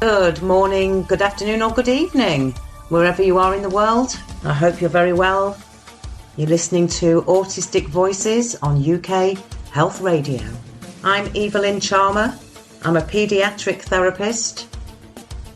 Good morning, good afternoon, or good evening, wherever you are in the world. I hope you're very well. You're listening to Autistic Voices on UK Health Radio. I'm Evalynne Charmer. I'm a paediatric therapist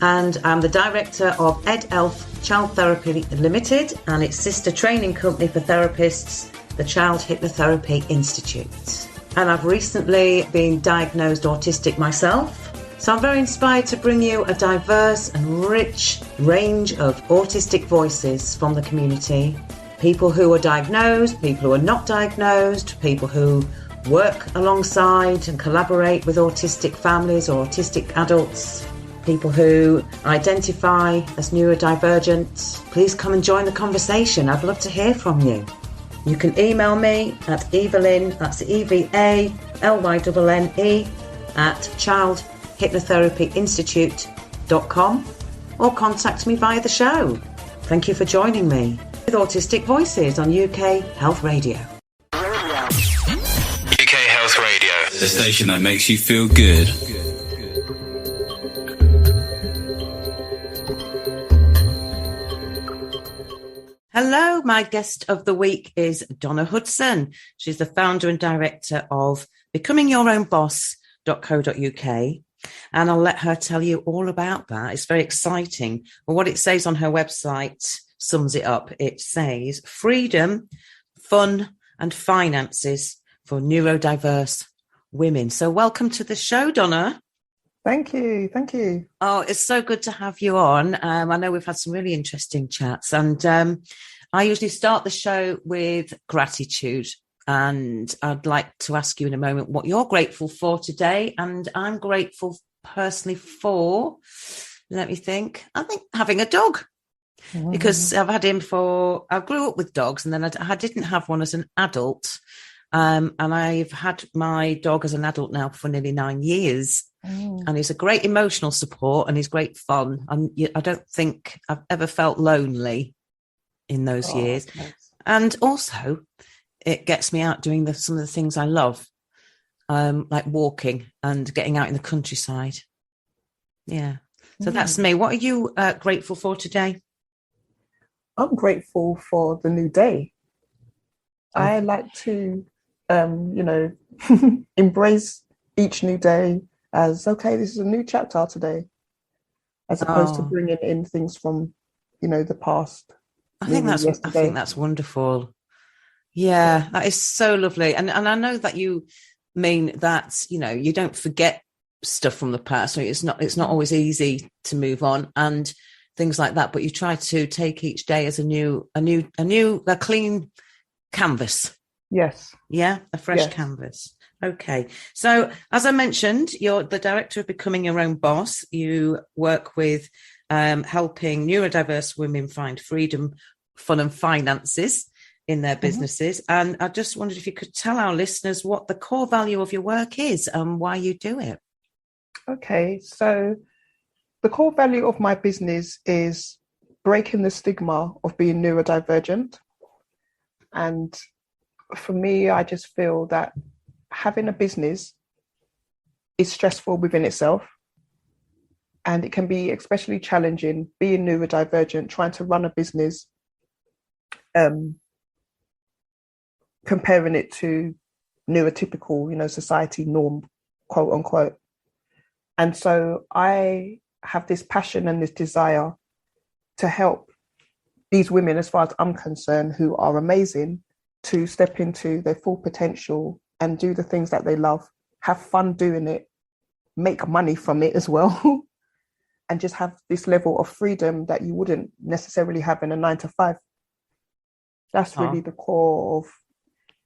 and I'm the director of EdElf Child Therapy Limited and its sister training company for therapists, the Child Hypnotherapy Institute. And I've recently been diagnosed autistic myself. So I'm very inspired to bring you a diverse and rich range of autistic voices from the community. People who are diagnosed, people who are not diagnosed, people who work alongside and collaborate with autistic families or autistic adults, people who identify as neurodivergent. Please come and join the conversation. I'd love to hear from you. You can email me at Evalynne, that's EVALYNNE, at childhypnotherapyinstitute.com or contact me via the show. Thank you for joining me with Autistic Voices on UK Health Radio. UK Health Radio, the station that makes you feel good. Hello, my guest of the week is Donna Hudson. She's the founder and director of becomingyourownboss.co.uk. And I'll let her tell you all about that. It's very exciting. But what it says on her website sums it up. It says freedom, fun and finances for neurodiverse women. So welcome to the show, Donna. Thank you. Thank you. Oh, it's so good to have you on. I know we've had some really interesting chats and I usually start the show with gratitude. And I'd like to ask you in a moment what you're grateful for today. And I'm grateful personally for, let me think, I think having a dog. Because I've had him I grew up with dogs and then I didn't have one as an adult. And I've had my dog as an adult now for nearly 9 years. And he's a great emotional support and he's great fun. I don't think I've ever felt lonely in those years. Nice. And also it gets me out doing some of the things I love, like walking and getting out in the countryside. Yeah. So that's me. What are you grateful for today? I'm grateful for the new day. I like to, embrace each new day as, okay, this is a new chapter today, as opposed to bringing in things from, the past. I think that's wonderful. Yeah, that is so lovely. And I know that you mean that, you don't forget stuff from the past. So it's not always easy to move on and things like that. But you try to take each day as a clean canvas. Yes. Yeah, a fresh canvas. Okay. So as I mentioned, you're the director of Becoming Your Own Boss. You work with helping neurodiverse women find freedom, fun and finances in their businesses. And I just wondered if you could tell our listeners what the core value of your work is and why you do it. Okay, so the core value of my business is breaking the stigma of being neurodivergent. And for me, I just feel that having a business is stressful within itself. And it can be especially challenging being neurodivergent, trying to run a business, comparing it to neurotypical, society norm, quote unquote. And so I have this passion and this desire to help these women, as far as I'm concerned, who are amazing, to step into their full potential and do the things that they love, have fun doing it, make money from it as well, and just have this level of freedom that you wouldn't necessarily have in a 9-to-5. That's really the core of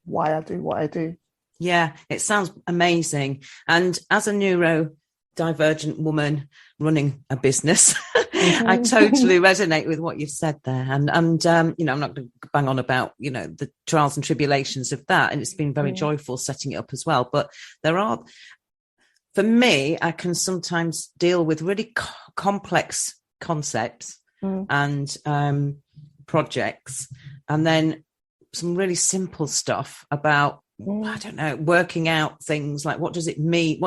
why I do what I do. Yeah, it sounds amazing. And as a neurodivergent woman running a business, I totally resonate with what you've said there. And I'm not going to bang on about, the trials and tribulations of that. And it's been very joyful setting it up as well. But for me, I can sometimes deal with really complex concepts and projects, and then some really simple stuff about I don't know, working out things like, what does it mean?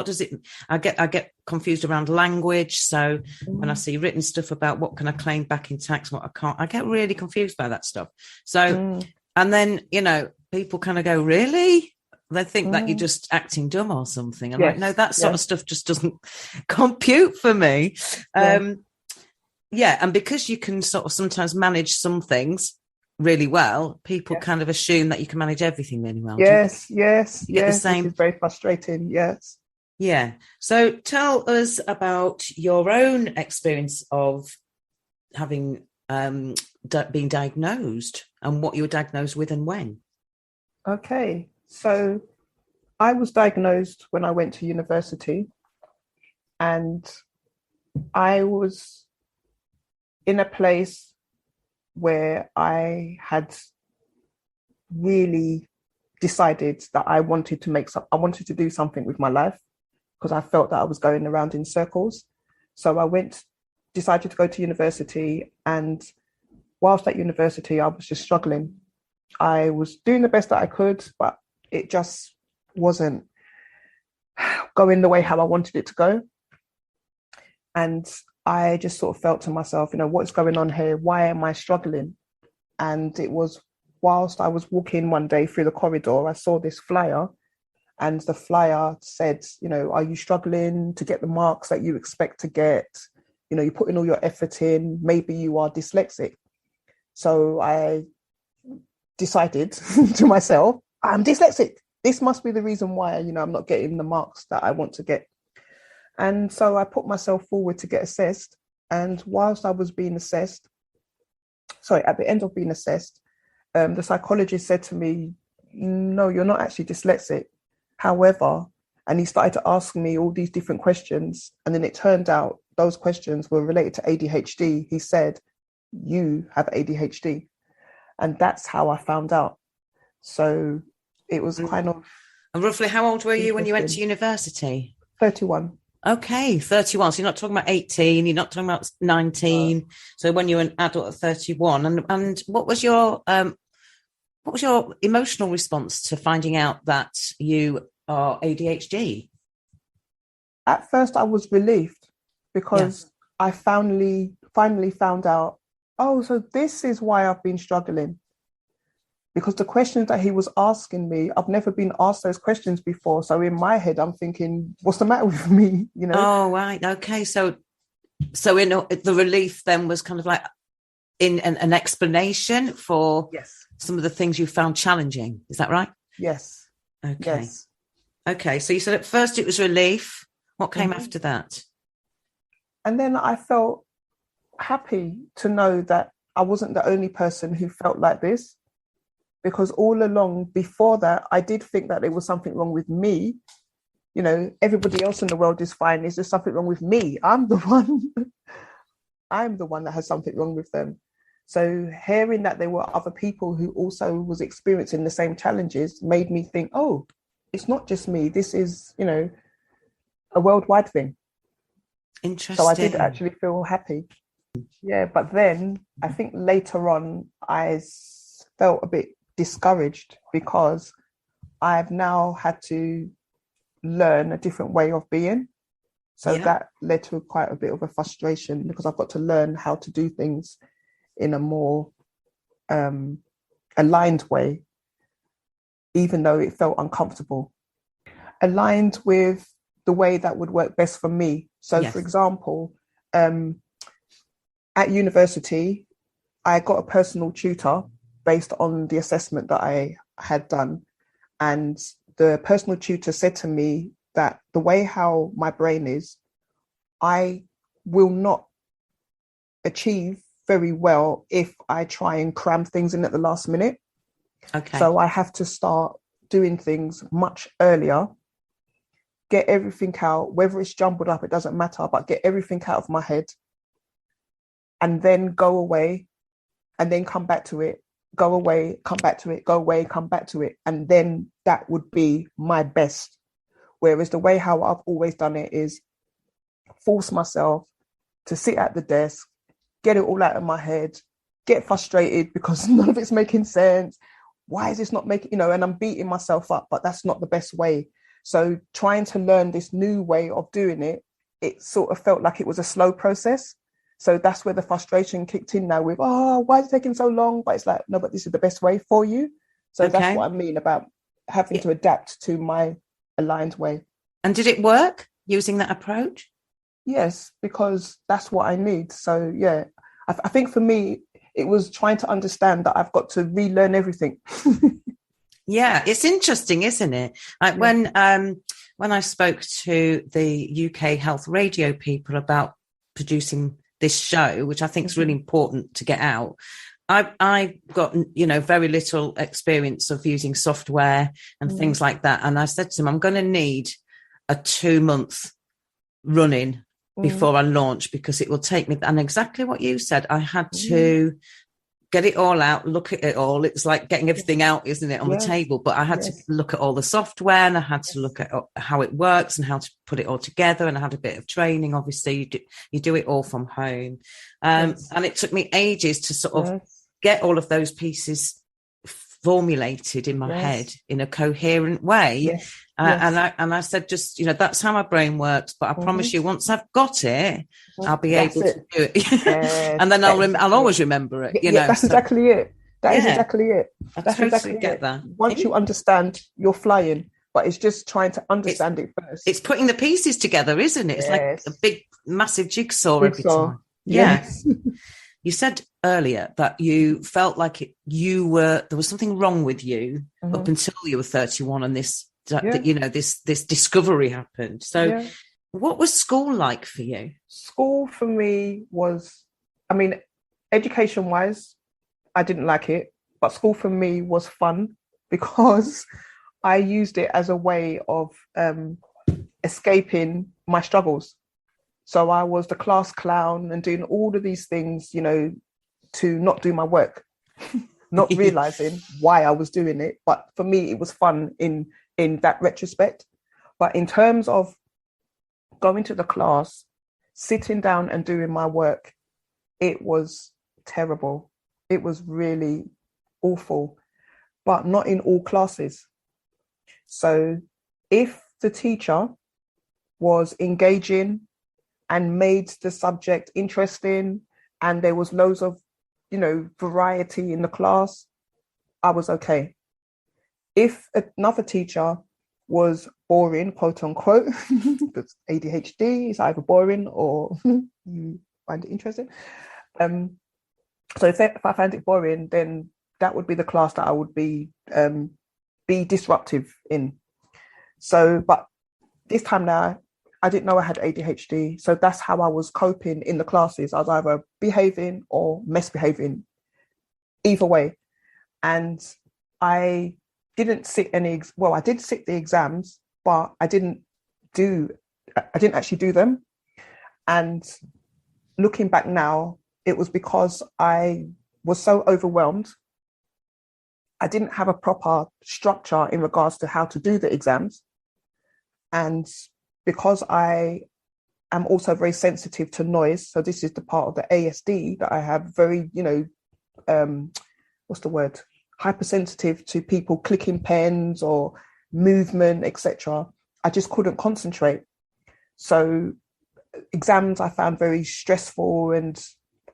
I get confused around language. So when I see written stuff about what can I claim back in tax, what I can't, I get really confused by that stuff. So, and then, people kind of go, really? They think that you're just acting dumb or something. I'm like, no, that sort of stuff just doesn't compute for me. And because you can sort of sometimes manage some things really well, people kind of assume that you can manage everything really well. Yes. The same. Which is very frustrating. Yes. Yeah. So tell us about your own experience of having been diagnosed and what you were diagnosed with and when. Okay. So I was diagnosed when I went to university, and I was in a place where I had really decided that I wanted to do something with my life, because I felt that I was going around in circles. So I decided to go to university, and whilst at university, I was just struggling. I was doing the best that I could, but it just wasn't going the way how I wanted it to go. And I just sort of felt to myself, what's going on here? Why am I struggling? And it was whilst I was walking one day through the corridor, I saw this flyer, and the flyer said, are you struggling to get the marks that you expect to get? You're putting all your effort in, maybe you are dyslexic. So I decided to myself, I'm dyslexic. This must be the reason why, I'm not getting the marks that I want to get. And so I put myself forward to get assessed. And whilst I was being assessed, at the end of being assessed, the psychologist said to me, no, you're not actually dyslexic. However, and he started to ask me all these different questions. And then it turned out those questions were related to ADHD. He said, you have ADHD. And that's how I found out. So it was kind of... And roughly how old were you when you went to university? 31. Okay, 31. So you're not talking about 18, you're not talking about 19. So when you were an adult at 31, and what was your emotional response to finding out that you are ADHD? At first, I was relieved, because I finally found out, oh, so this is why I've been struggling. Because the questions that he was asking me, I've never been asked those questions before. So in my head, I'm thinking, what's the matter with me? Oh, right. Okay. So in the relief then was kind of like in an explanation for some of the things you found challenging. Is that right? Yes. Okay. Yes. Okay. So you said at first it was relief. What came after that? And then I felt happy to know that I wasn't the only person who felt like this. Because all along before that, I did think that there was something wrong with me. Everybody else in the world is fine. Is there something wrong with me? I'm the one that has something wrong with them. So hearing that there were other people who also was experiencing the same challenges made me think, oh, it's not just me. This is, a worldwide thing. Interesting. So I did actually feel happy. Yeah, but then I think later on, I felt a bit discouraged, because I've now had to learn a different way of being. So that led to quite a bit of a frustration, because I've got to learn how to do things in a more aligned way, even though it felt uncomfortable. Aligned with the way that would work best for me. So for example, at university, I got a personal tutor based on the assessment that I had done. And the personal tutor said to me that the way how my brain is, I will not achieve very well if I try and cram things in at the last minute. Okay. So I have to start doing things much earlier, get everything out, whether it's jumbled up, it doesn't matter, but get everything out of my head, and then go away, and then come back to it. Go away, come back to it, go away, come back to it. And then that would be my best. Whereas the way how I've always done it is force myself to sit at the desk, get it all out of my head, get frustrated because none of it's making sense, why is this not making, and I'm beating myself up, but that's not the best way. So trying to learn this new way of doing it, it sort of felt like it was a slow process. So that's where the frustration kicked in now with, why is it taking so long? But it's like, no, but this is the best way for you. So that's what I mean about having to adapt to my aligned way. And did it work using that approach? Yes, because that's what I need. So yeah, I think for me, it was trying to understand that I've got to relearn everything. Yeah, it's interesting, isn't it? Like when I spoke to the UK Health Radio people about producing this show, which I think is really important to get out, I got, very little experience of using software and things like that. And I said to them, I'm going to need a 2-month running before I launch, because it will take me. And exactly what you said, I had to get it all out, look at it all. It's like getting everything out, isn't it, on the table? But I had to look at all the software, and I had to look at how it works and how to put it all together. And I had a bit of training. Obviously, you do it all from home. And it took me ages to sort of get all of those pieces formulated in my head in a coherent way. And I said, just, that's how my brain works. But I promise you, once I've got it, I'll be able to do it. And then I'll always remember it. That's exactly it. That is exactly it. I totally get that. Once you understand, you're flying. But it's just trying to understand it first. It's putting the pieces together, isn't it? It's like a big, massive jigsaw every time. Yes. You said earlier that you felt like there was something wrong with you up until you were 31, and this discovery happened. So what was school like for you? School for me was, education wise, I didn't like it, but school for me was fun because I used it as a way of escaping my struggles. So I was the class clown and doing all of these things, to not do my work, not realizing why I was doing it. But for me, it was fun in that retrospect. But in terms of going to the class, sitting down and doing my work, it was terrible. It was really awful, but not in all classes. So if the teacher was engaging and made the subject interesting, and there was loads of, variety in the class, I was okay. If another teacher was boring, quote unquote, because ADHD is either boring or you find it interesting. So if I found it boring, then that would be the class that I would be disruptive in. So, but this time now, I didn't know I had ADHD. So that's how I was coping in the classes. I was either behaving or misbehaving, either way. And I didn't sit I did sit the exams, but I didn't actually do them. And looking back now, it was because I was so overwhelmed. I didn't have a proper structure in regards to how to do the exams. And because I am also very sensitive to noise, so this is the part of the ASD that I have, very, hypersensitive to people clicking pens or movement, etc. I just couldn't concentrate. So exams I found very stressful, and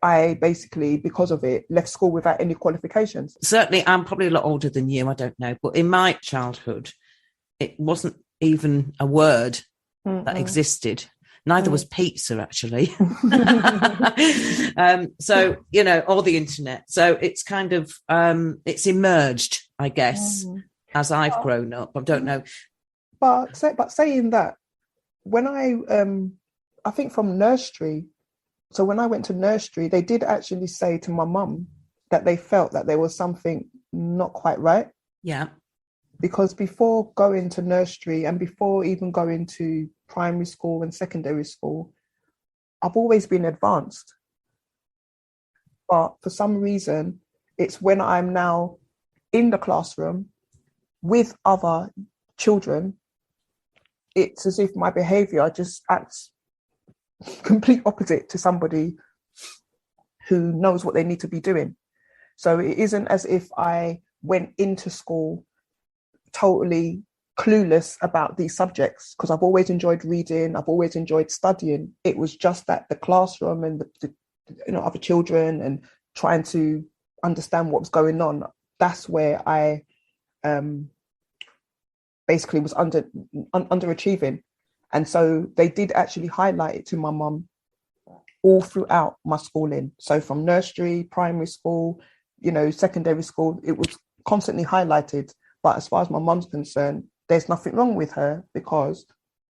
I basically, because of it, left school without any qualifications. Certainly, I'm probably a lot older than you, I don't know. But in my childhood, it wasn't even a word that existed. Neither was pizza, actually. So, or the internet. So it's kind of, it's emerged, I guess, as I've grown up. I don't know. But saying that, when I think from nursery, so when I went to nursery, they did actually say to my mum that they felt that there was something not quite right. Yeah. Because before going to nursery and before even going to primary school and secondary school, I've always been advanced. But for some reason, it's when I'm now in the classroom with other children, it's as if my behavior just acts complete opposite to somebody who knows what they need to be doing. So it isn't as if I went into school totally clueless about these subjects, because I've always enjoyed reading, I've always enjoyed studying. It was just that the classroom and the other children and trying to understand what was going on, that's where I basically was underachieving. And so they did actually highlight it to my mum all throughout my schooling. So from nursery, primary school, secondary school, it was constantly highlighted. But as far as my mum's concerned, there's nothing wrong with her because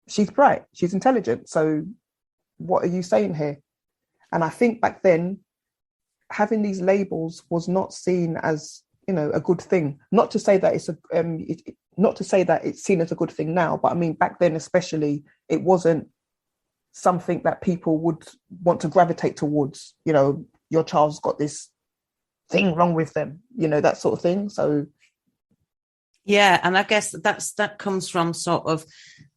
she's bright, she's intelligent. So what are you saying here? And I think back then, having these labels was not seen as, a good thing. Not to say that it's seen as a good thing now, but I mean, back then especially, it wasn't something that people would want to gravitate towards. Your child's got this thing wrong with them, that sort of thing. So yeah, and I guess that comes from sort of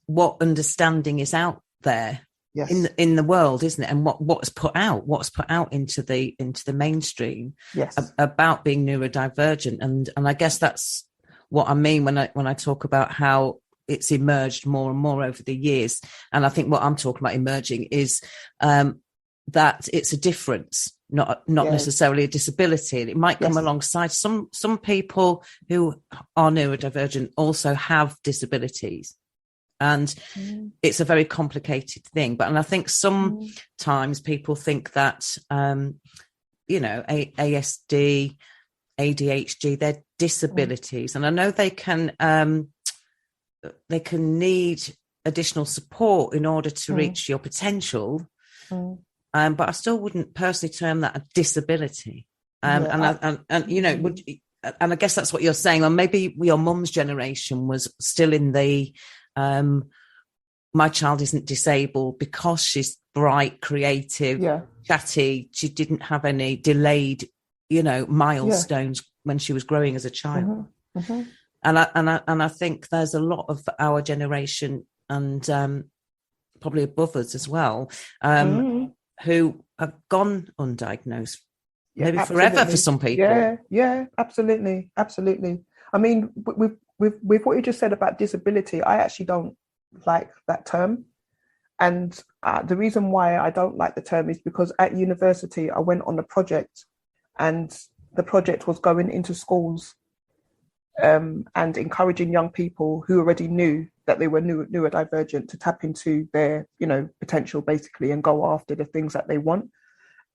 what understanding is out there. Yes. In the world, isn't it? And what's put out into the mainstream. Yes. About being neurodivergent, and I guess that's what I mean when I talk about how it's emerged more and more over the years. And I think what I'm talking about emerging is that it's a difference, not necessarily a disability. And it might come alongside some people who are neurodivergent also have disabilities. And it's a very complicated thing. And I think sometimes people think that, ASD, ADHD, they're disabilities. And I know they can need additional support in order to reach your potential. But I still wouldn't personally term that a disability. And I guess that's what you're saying. Or maybe your mum's generation was still in the, my child isn't disabled because she's bright, creative, chatty. She didn't have any delayed, milestones when she was growing as a child. And I think there's a lot of our generation and probably above us as well, who have gone undiagnosed, maybe forever for some people. Yeah, absolutely. I mean, with what you just said about disability, I actually don't like that term. And the reason why I don't like the term is because at university, I went on a project, and the project was going into schools and encouraging young people who already knew that they were neurodivergent to tap into their, potential basically and go after the things that they want.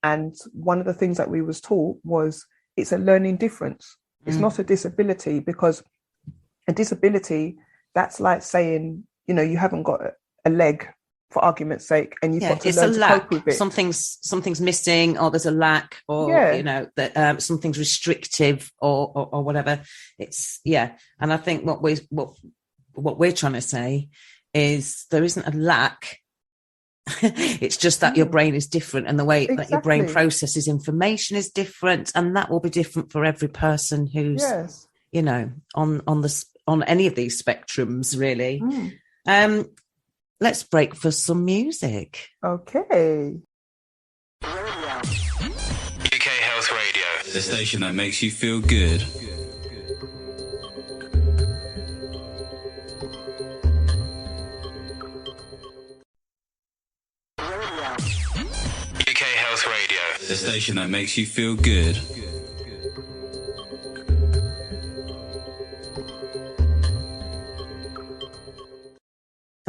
And one of the things that we was taught was it's a learning difference. It's not a disability, because a disability, that's like saying, you haven't got a leg, for argument's sake, and you've got to learn to cope with it. Something's missing, or there's a lack, or that something's restrictive, or whatever. It's and I think what we're trying to say is there isn't a lack. It's just that your brain is different, and the way that your brain processes information is different, and that will be different for every person who's on any of these spectrums, really. Let's break for some music. Okay. UK Health Radio, the station that makes you feel good. UK Health Radio, the station that makes you feel good.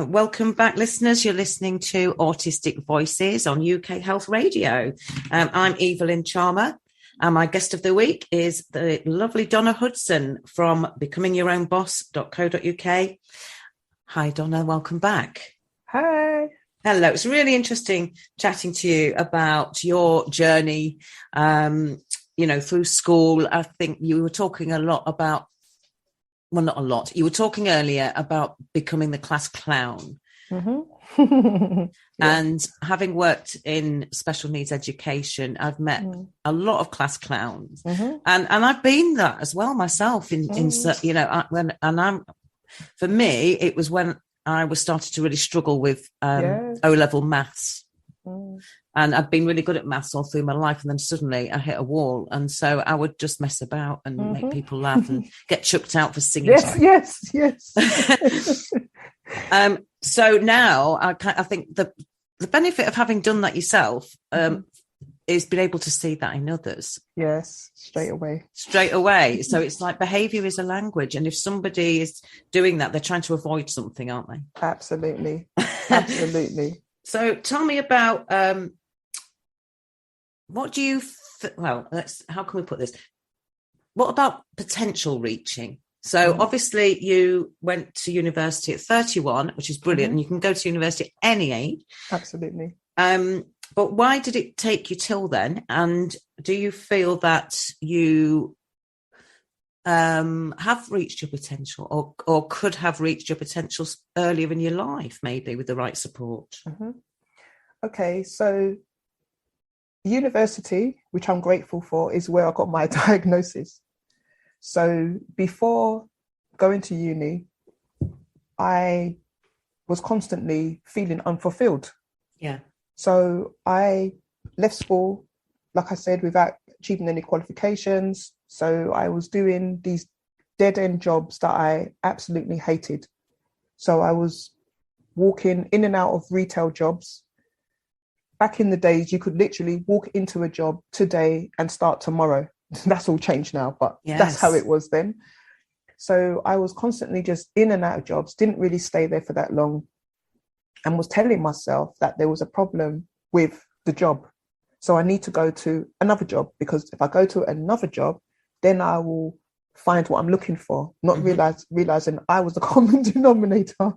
Welcome back, listeners. You're listening to Autistic Voices on UK Health Radio. I'm Evalynne Charmer, and my guest of the week is the lovely Donna Hudson from becomingyourownboss.co.uk. Hi, Donna. Welcome back. Hi. Hello. It's really interesting chatting to you about your journey, through school. I think you were talking a lot about, well, not a lot. You were talking earlier about becoming the class clown. And having worked in special needs education, I've met a lot of class clowns, and I've been that as well myself. For me, it was when I was started to really struggle with O-level maths, And I've been really good at maths all through my life, and then suddenly I hit a wall, and so I would just mess about and make people laugh and get chucked out for singing. Yes. So now I think the benefit of having done that yourself is being able to see that in others. Yes, straight away. So it's like behavior is a language, and if somebody is doing that, they're trying to avoid something, aren't they? Absolutely. So tell me about what do you how can we put this? What about potential reaching? So obviously you went to university at 31, which is brilliant, and you can go to university at any age. Absolutely. But why did it take you till then? And do you feel that you have reached your potential, or could have reached your potential earlier in your life, maybe with the right support? Okay, so university, which I'm grateful for, is where I got my diagnosis. So before going to uni, I was constantly feeling unfulfilled. Yeah. So I left school, like I said, without achieving any qualifications. So I was doing these dead-end jobs that I absolutely hated. So I was walking in and out of retail jobs. Back in the days, you could literally walk into a job today and start tomorrow. That's all changed now, but that's how it was then. So I was constantly just in and out of jobs, didn't really stay there for that long, and was telling myself that there was a problem with the job. So I need to go to another job, because if I go to another job, then I will find what I'm looking for, not realizing I was the common denominator.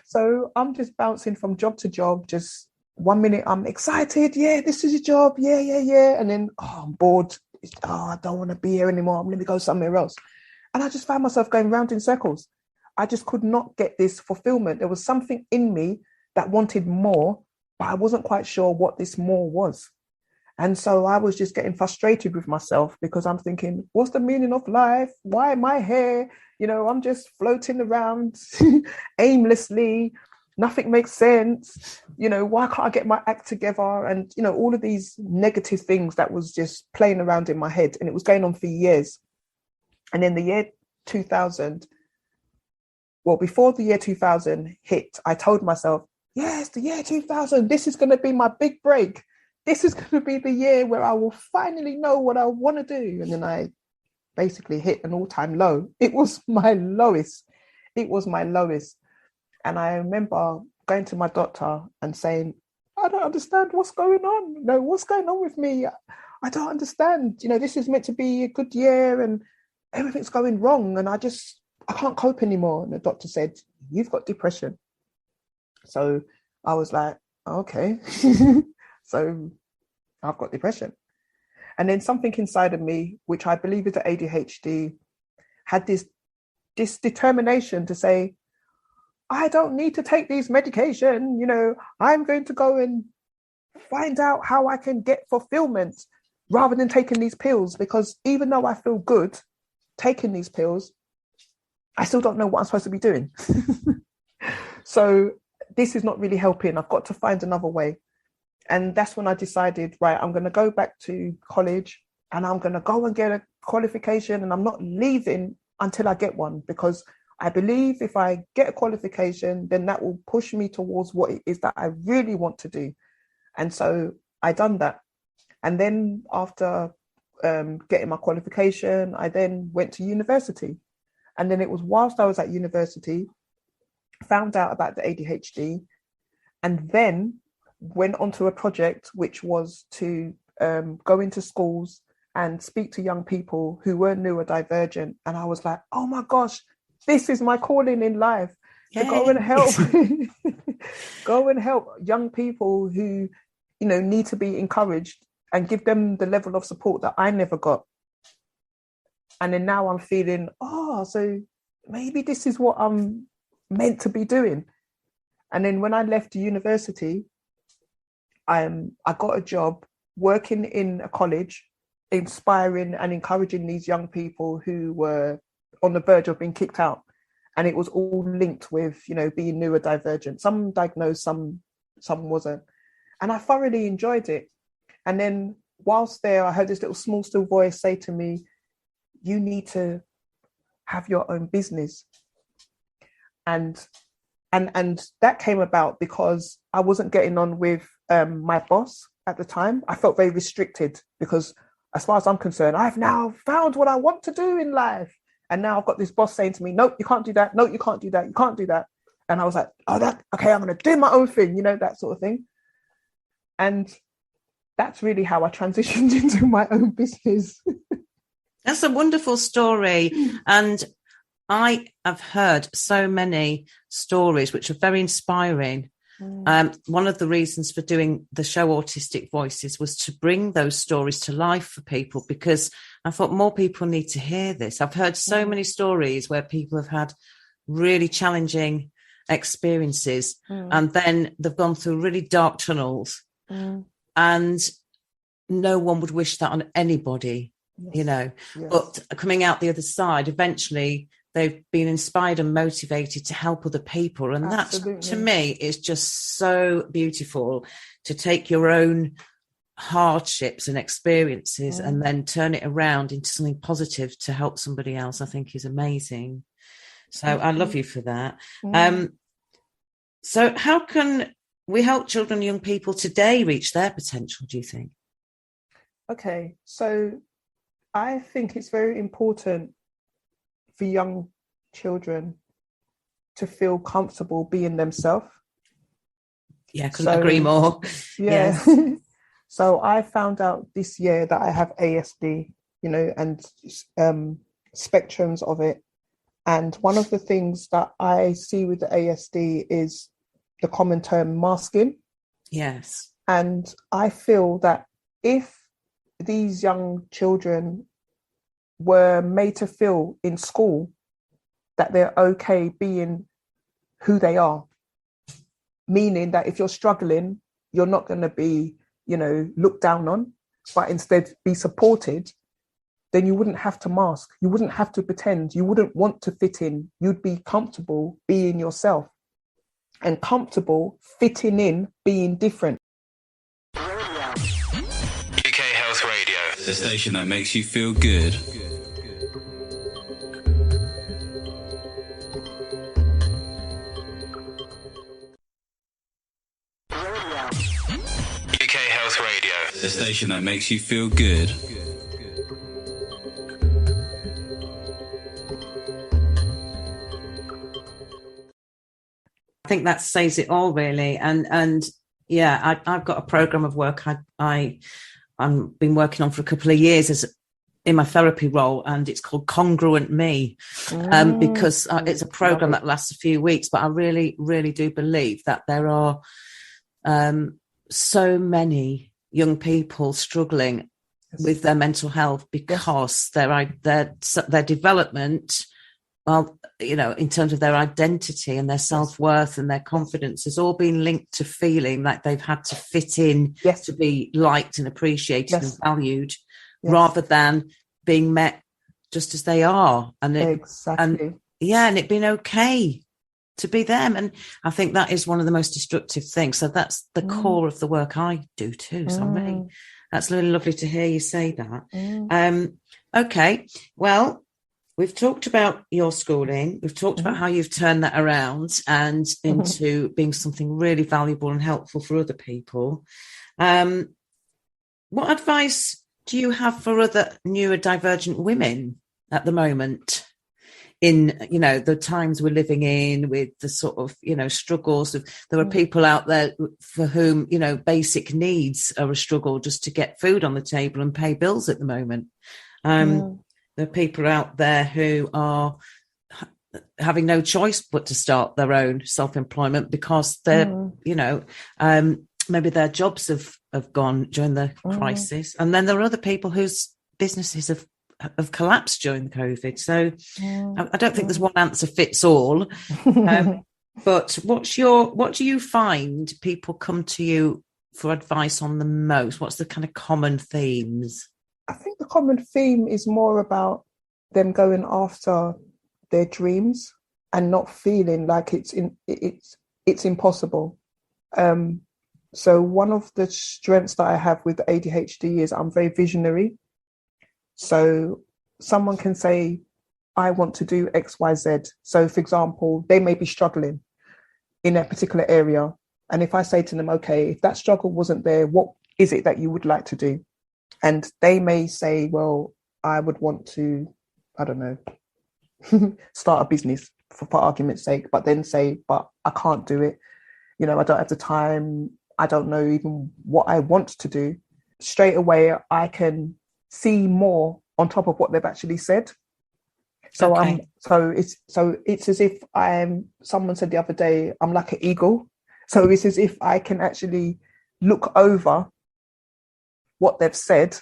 So I'm just bouncing from job to job, just 1 minute I'm excited, yeah, this is a job, yeah. And then, I'm bored. I don't want to be here anymore. I'm going to go somewhere else. And I just found myself going round in circles. I just could not get this fulfillment. There was something in me that wanted more, but I wasn't quite sure what this more was. And so I was just getting frustrated with myself, because I'm thinking, what's the meaning of life? Why am I here? I'm just floating around aimlessly. Nothing makes sense. Why can't I get my act together? And, all of these negative things that was just playing around in my head. And it was going on for years. And in the year 2000, before the year 2000 hit, I told myself, yes, the year 2000, this is going to be my big break. This is going to be the year where I will finally know what I want to do. And then I basically hit an all-time low. It was my lowest. And I remember going to my doctor and saying, I don't understand what's going on. No, what's going on with me? I don't understand. This is meant to be a good year and everything's going wrong. And I can't cope anymore. And the doctor said, you've got depression. So I was like, okay. So I've got depression. And then something inside of me, which I believe is the ADHD, had this determination to say, I don't need to take these medication. I'm going to go and find out how I can get fulfillment rather than taking these pills, because even though I feel good taking these pills, I still don't know what I'm supposed to be doing. So this is not really helping. I've got to find another way. And that's when I decided, right, I'm going to go back to college and I'm going to go and get a qualification, and I'm not leaving until I get one, because I believe if I get a qualification, then that will push me towards what it is that I really want to do. And so I done that. And then after getting my qualification, I then went to university. And then it was whilst I was at university, found out about the ADHD, and then went onto a project which was to go into schools and speak to young people who were neurodivergent. And I was like, oh my gosh, this is my calling in life. To go and help young people who need to be encouraged, and give them the level of support that I never got. And then now I'm feeling, so maybe this is what I'm meant to be doing. And then when I left university, I got a job working in a college, inspiring and encouraging these young people who were on the verge of being kicked out. And it was all linked with, being neurodivergent. Some diagnosed, some wasn't. And I thoroughly enjoyed it. And then whilst there, I heard this little small, still voice say to me, you need to have your own business. And that came about because I wasn't getting on with my boss at the time. I felt very restricted because, as far as I'm concerned, I've now found what I want to do in life. And now I've got this boss saying to me, nope, you can't do that. No, you can't do that. You can't do that. And I was like, okay, I'm going to do my own thing, that sort of thing. And that's really how I transitioned into my own business. That's a wonderful story. And I have heard so many stories which are very inspiring. One of the reasons for doing the show Autistic Voices was to bring those stories to life for people, because I thought more people need to hear this. I've heard so many stories where people have had really challenging experiences and then they've gone through really dark tunnels and no one would wish that on anybody, Yes. But coming out the other side, eventually they've been inspired and motivated to help other people. And Absolutely. That, to me, is just so beautiful, to take your own hardships and experiences and then turn it around into something positive to help somebody else. I think is amazing. So I love you for that. So how can we help children and young people today reach their potential, do you think? Okay, so I think it's very important for young children to feel comfortable being themselves. Yeah, couldn't agree more. Yeah. Yes. So I found out this year that I have ASD, and spectrums of it. And one of the things that I see with the ASD is the common term masking. Yes. And I feel that if these young children were made to feel in school that they're okay being who they are, meaning that if you're struggling, you're not going to be, looked down on, but instead be supported, then you wouldn't have to mask. You wouldn't have to pretend. You wouldn't want to fit in. You'd be comfortable being yourself and comfortable fitting in, being different. UK Health Radio, the station that makes you feel good. UK Health Radio, the station that makes you feel good. I think that says it all, really. And yeah, I've got a program of work I've been working on for a couple of years as in my therapy role, and it's called Congruent Me, because it's a program that lasts a few weeks. But I really, really do believe that there are so many young people struggling with their mental health because their development, well, in terms of their identity and their self-worth and their confidence has all been linked to feeling like they've had to fit in to be liked and appreciated and valued, rather than being met just as they are. And it being okay to be them. And I think that is one of the most destructive things. So that's the core of the work I do too. So that's really lovely to hear you say that. Okay, well, we've talked about your schooling. We've talked about how you've turned that around and into being something really valuable and helpful for other people. What advice do you have for other neurodivergent women at the moment in, the times we're living in, with the sort of, struggles of, there are people out there for whom, basic needs are a struggle just to get food on the table and pay bills at the moment. There are people out there who are having no choice but to start their own self-employment because they're, maybe their jobs have gone during the crisis. And then there are other people whose businesses have collapsed during the COVID. So I don't think there's one answer fits all. But what do you find people come to you for advice on the most? What's the kind of common themes? I think the common theme is more about them going after their dreams and not feeling like it's impossible. So one of the strengths that I have with ADHD is I'm very visionary. So someone can say, I want to do X, Y, Z. So for example, they may be struggling in a particular area. And if I say to them, okay, if that struggle wasn't there, what is it that you would like to do? And they may say, well, I would want to, I don't know, start a business for argument's sake, but then say, but I can't do it. You know, I don't have the time. I don't know even what I want to do. Straight away, I can see more on top of what they've actually said. So Okay. it's as if someone said the other day, I'm like an eagle. So it's as if I can actually look over what they've said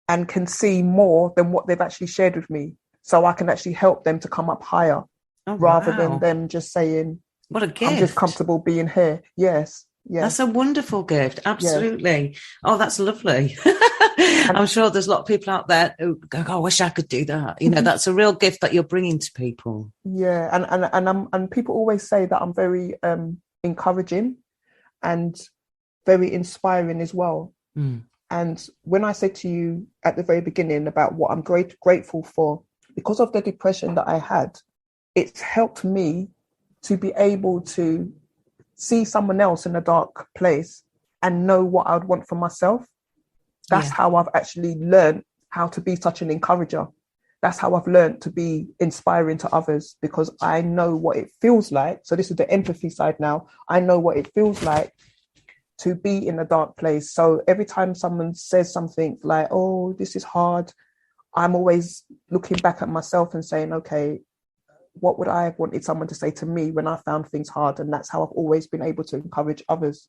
and can see more than what they've actually shared with me. So I can actually help them to come up higher rather than them just saying, what a gift. I'm just comfortable being here. Yes. That's a wonderful gift. Absolutely. Yeah. Oh, that's lovely. And I'm sure there's a lot of people out there who go, oh, I wish I could do that. You know, that's a real gift that you're bringing to people. Yeah. And people always say that I'm very encouraging and very inspiring as well. Mm. And when I said to you at the very beginning about what I'm grateful for, because of the depression that I had, it's helped me to be able to see someone else in a dark place and know what I would want for myself. That's how I've actually learned how to be such an encourager. That's how I've learned to be inspiring to others, because I know what it feels like. So this is the empathy side now. I know what it feels like to be in a dark place. So every time someone says something like, oh, this is hard, I'm always looking back at myself and saying, okay, what would I have wanted someone to say to me when I found things hard? And that's how I've always been able to encourage others.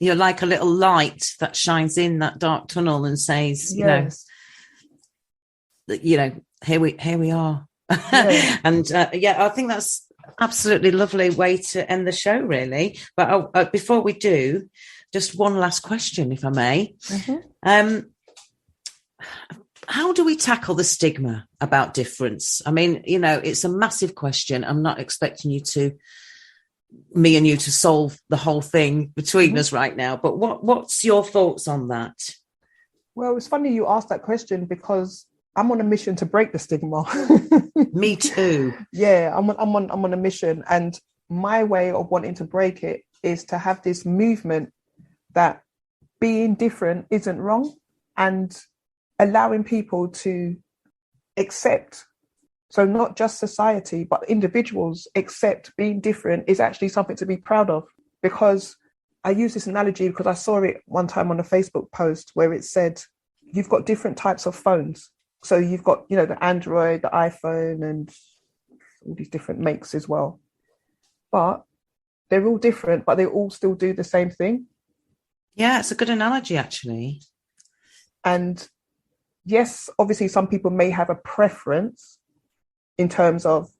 You're like a little light that shines in that dark tunnel and says, yes. you know, here we are. Yeah. And I think that's absolutely lovely way to end the show, really. But before we do, just one last question, if I may. Mm-hmm. How do we tackle the stigma about difference? I mean, you know, it's a massive question. I'm not expecting me and you to solve the whole thing between us right now. But what's your thoughts on that? Well, it's funny you asked that question, because I'm on a mission to break the stigma. Me too. Yeah, I'm on a mission, and my way of wanting to break it is to have this movement that being different isn't wrong, and allowing people to accept. So not just society, but individuals accept being different is actually something to be proud of. Because I use this analogy because I saw it one time on a Facebook post where it said, you've got different types of phones. So you've got, you know, the Android, the iPhone, and all these different makes as well. But they're all different, but they all still do the same thing. Yeah, it's a good analogy, actually. And yes, obviously some people may have a preference in terms of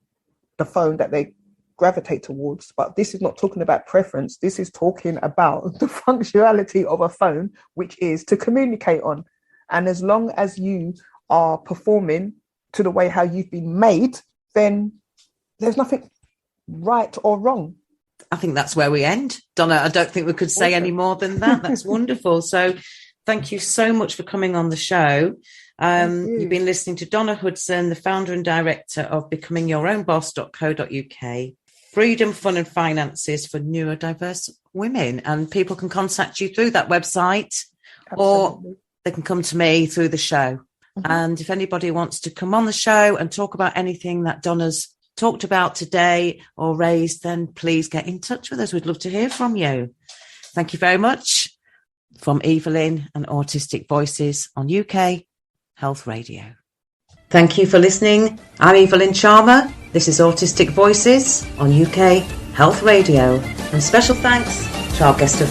the phone that they gravitate towards, but this is not talking about preference. This is talking about the functionality of a phone, which is to communicate on. And as long as you are performing to the way how you've been made, then there's nothing right or wrong. I think that's where we end. Donna, I don't think we could say any more than that. That's wonderful. So thank you so much for coming on the show. You've been listening to Donna Hudson, the founder and director of becomingyourownboss.co.uk. Freedom, fun and finances for neurodiverse women. And people can contact you through that website. Absolutely. Or they can come to me through the show. Mm-hmm. And if anybody wants to come on the show and talk about anything that Donna's talked about today or raised, then please get in touch with us. We'd love to hear from you. Thank you very much. From Evalynne and Autistic Voices on UK Health Radio. Thank you for listening. I'm Evalynne Charmer. This is Autistic Voices on UK Health Radio. And special thanks to our guest of the